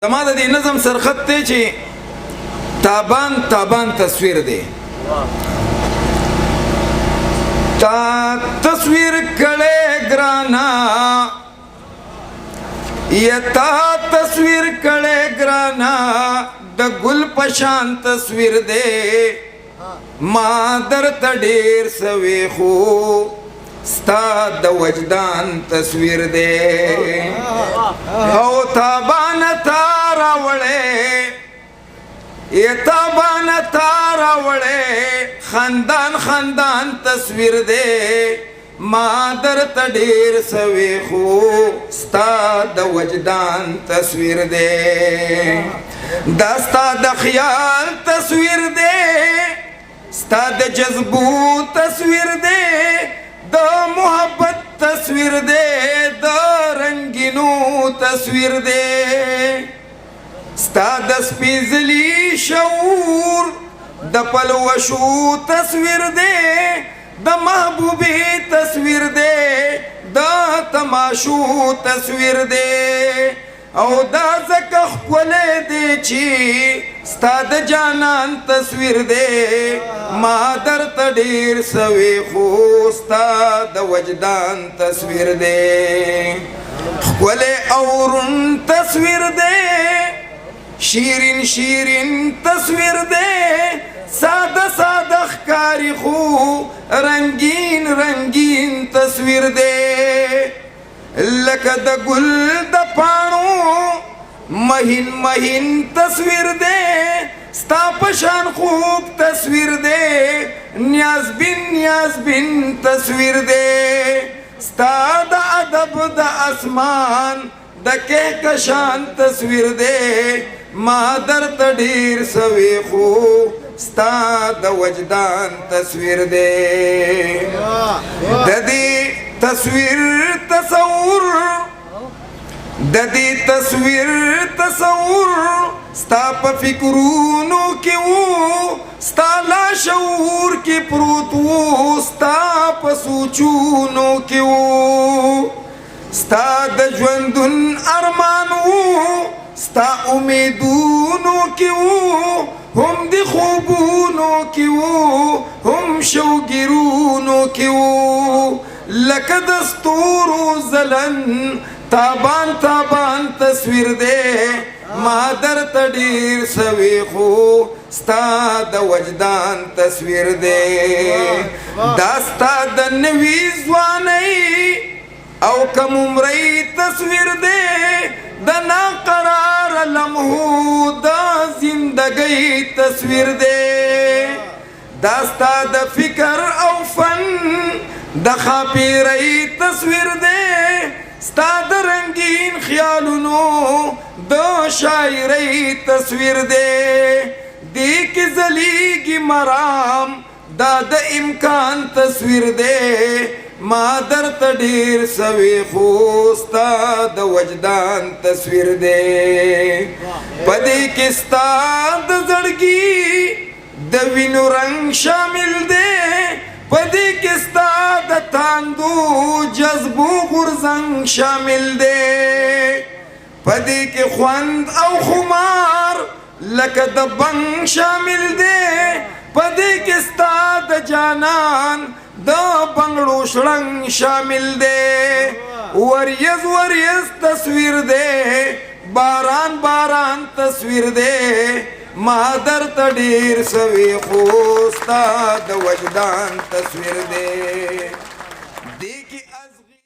زما د دې نظم سرخط دی چې تابان تابان تصویر دی تا تصویر کړه ګرانا یتا تصویر کړه ګرانا د ګل پشان تصویر دی ما در تډیر سوي خو ستا د وجدان تصویر دی او تابان تارا وړې تابان تارا وړې خاندان خاندان تصویر دی ما در تډیر سوي خو ستا د وجدان تصویر دی دا ستا د خیال تصویر دی ستا د جذبو تصویر دی د محبت تصویر دے د رنگینو تصویر دے ستا د سپیزلی شعور د پلوشو تصویر دے د محبوبی تصویر دے د تماشو تصویر دے او دا زکه خپله دی چې ستا د جانان تصویر دی ما درته ډېر سوي خو ستا د وجدان تصویر دی ښکلی او روڼ تصویر دی شیرین شیرین تصویر دی ساده ساده ښکاري خو رنگین رنگین تصویر دی لکه د ګل د پاڼو مهین مهین تصویر دی ستا په شان خوب تصویر دی نیاز بین تصویر دی ستا د ادب د اسمان د کهکشان تصویر دی ما درته ډېر سوي خو ستا د وجدان تصویر دی د دې تصویر تصور د دې تصویر تصور ستا په فکرونو کې وو ستا لا شعور کې پروت وو ستا په سوچونو کې وو ستا د ژوندون ارمان وو ستا امیدونو کې وو هم د خوبونو کې وو هم شوګیرونو کې وو لکه د ستورو ځلن تابان تابان تصویر دی ما درته ډېر سوي خو ستا د وجدان تصویر دی دا ستا د نوي ځوانۍ او کم عمرۍ تصویر دی د ناقرار لمحو د زندګۍ تصویر دی دا ستا د فکر او فن د خاپیرۍ تصویر دی ستا د رنگین خیالونو د شاعرۍ تصویر دی دی کې ځلیږي مرام دا د امکان تصویر دی ما درته ډېر سوي خو ستا د وجدان تصویر دی په دې کې ستا د زړګي د وینو رنگ شامل دی پدې کې ستا د تاندو جذبو غورځنګ شامل دی پدې کې خوند او خمار لکه د بنګ شامل دی پدې کې ستا د جانان د بنګړو شړنګ شامل دی وریز وریز تصویر دی باران باران تصویر دی ما درته ډېر سوي خو ستا د وجدان تصویر دی